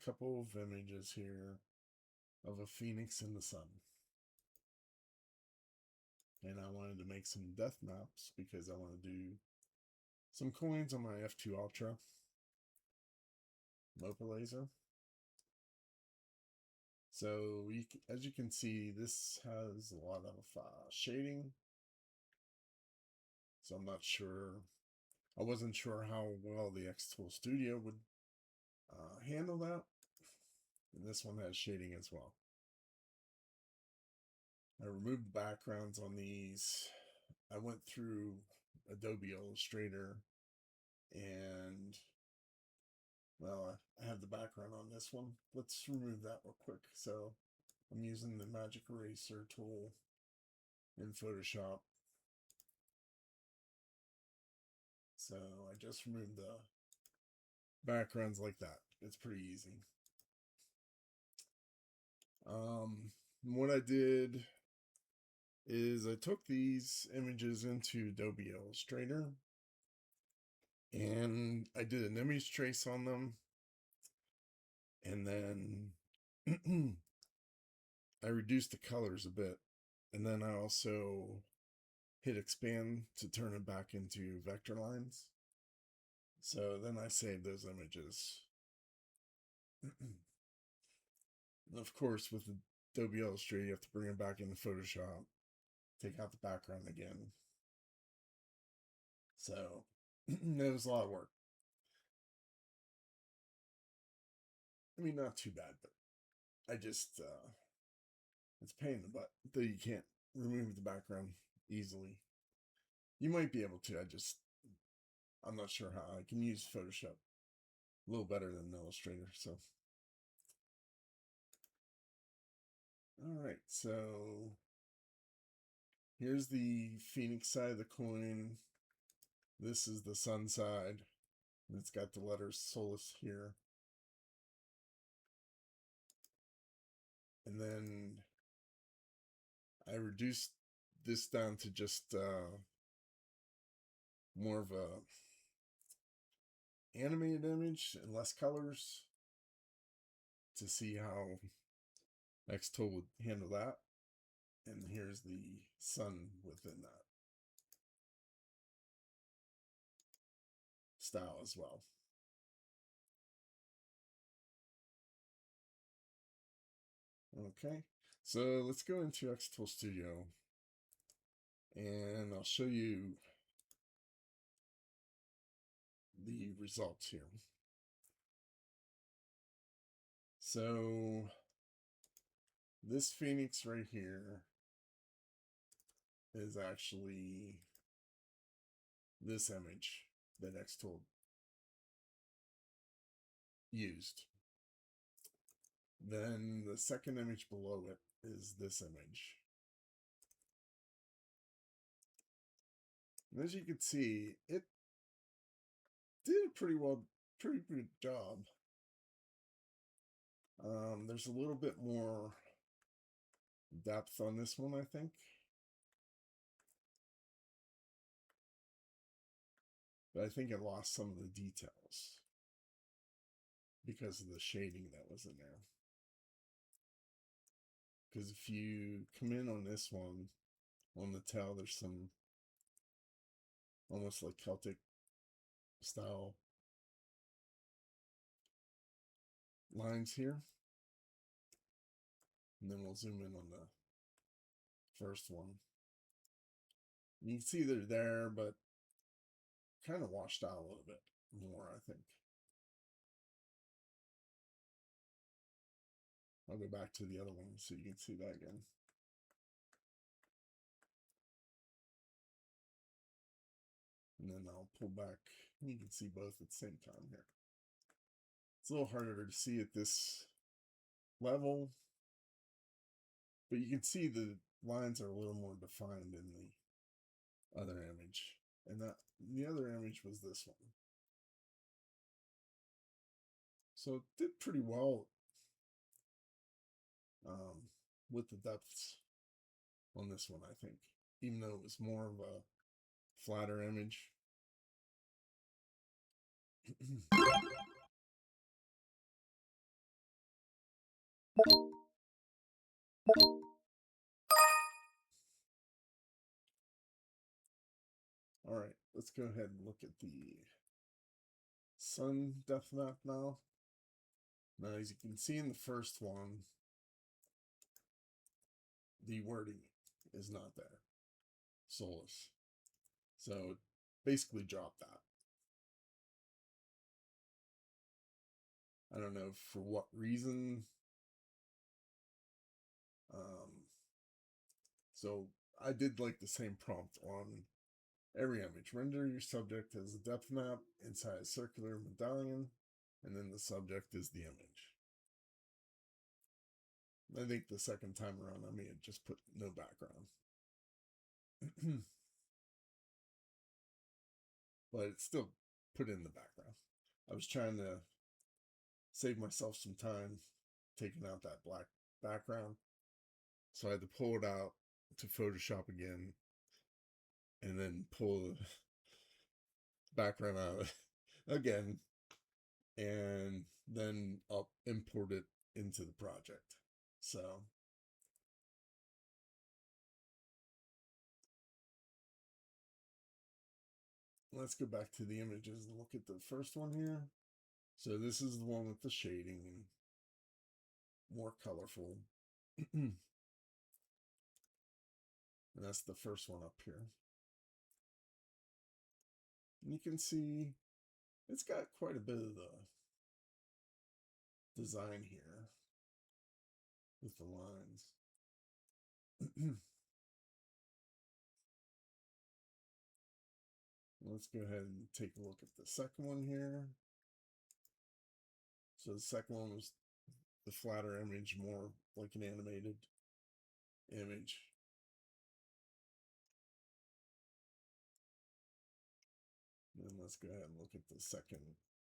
couple of images here of a phoenix in the sun. And I wanted to make some depth maps because I want to do some coins on my F2 Ultra MOPA laser. So as you can see, this has a lot of shading. So I'm not sure, I wasn't sure how well the XTool Studio would handle that. And this one has shading as well. I removed the backgrounds on these. I went through Adobe Illustrator and, well, I have the background on this one. Let's remove that real quick. So I'm using the magic eraser tool in Photoshop. So I just removed the backgrounds like that. It's pretty easy. What I did is I took these images into Adobe Illustrator and I did an image trace on them, and then I reduced the colors a bit, and then I also hit expand to turn it back into vector lines. So then I saved those images. Of course, with Adobe Illustrator, you have to bring it back into Photoshop, take out the background again. So it was a lot of work. I mean, not too bad, but I just, it's a pain in the butt that you can't remove the background easily. You might be able to, I'm not sure how. I can use Photoshop a little better than Illustrator, so. All right, so here's the Phoenix side of the coin. This is the sun side. It's got the letters Solus here. And then I reduced this down to just more of a animated image and less colors to see how XTool would handle that. And here's the sun within that style as well. Okay, so let's go into XTool Studio and I'll show you the results here. So this Phoenix right here is actually this image that XTool used. Then the second image below it is this image. And as you can see, it did a pretty good job. There's a little bit more depth on this one, I think. But I think it lost some of the details because of the shading that was in there. Because if you come in on this one, on the tail, there's some almost like Celtic style lines here. And then we'll zoom in on the first one. You can see they're there, but kind of washed out a little bit more, I think. I'll go back to the other one so you can see that again. And then I'll pull back. You can see both at the same time here. It's a little harder to see at this level, but you can see the lines are a little more defined in the other image. And that the other image was this one. So it did pretty well with the depths on this one, I think. Even though it was more of a flatter image. All right, let's go ahead and look at the sun depth map now. Now, as you can see in the first one, the wording is not there. Soulless. So basically drop that. I don't know for what reason. So I did like the same prompt on every image. Render your subject as a depth map inside a circular medallion, and then the subject is the image. I think the second time around I may have just put no background. But it's still put in the background. I was trying to save myself some time taking out that black background. So I had to pull it out to Photoshop again and then pull the background out again and then I'll import it into the project. So let's go back to the images and look at the first one here. So this is the one with the shading and more colorful. And that's the first one up here. And you can see it's got quite a bit of the design here with the lines. Let's go ahead and take a look at the second one here. So the second one was the flatter image, more like an animated image. And let's go ahead and look at the second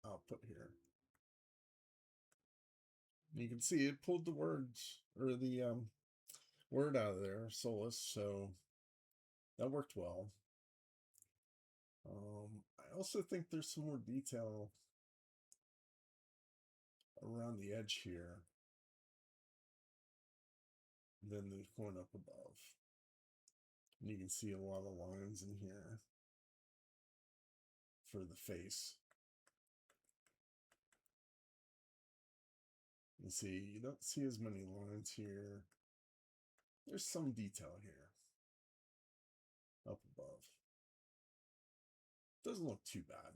output here. You can see it pulled the words or the word out of there, soulless, so that worked well. I also think there's some more detail around the edge here than the one up above. And you can see a lot of lines in here for the face. You see, you don't see as many lines here. There's some detail here up above. Doesn't look too bad.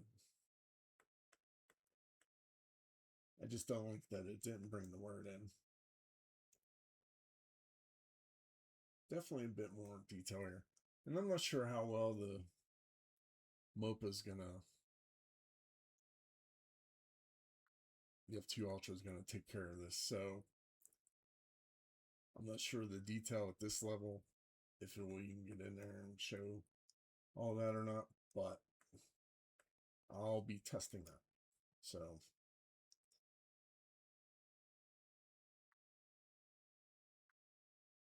I just don't like that it didn't bring the word in. Definitely a bit more detail here. And I'm not sure how well the MOPA is gonna, the F2 Ultra is gonna take care of this. So I'm not sure the detail at this level, if it will even get in there and show all that or not, but I'll be testing that. So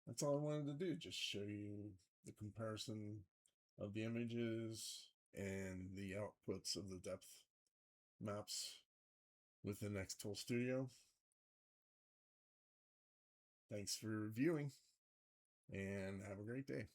that's all I wanted to do, just show you the comparison of the images and the outputs of the depth maps within XTool Studio. Thanks for viewing and have a great day.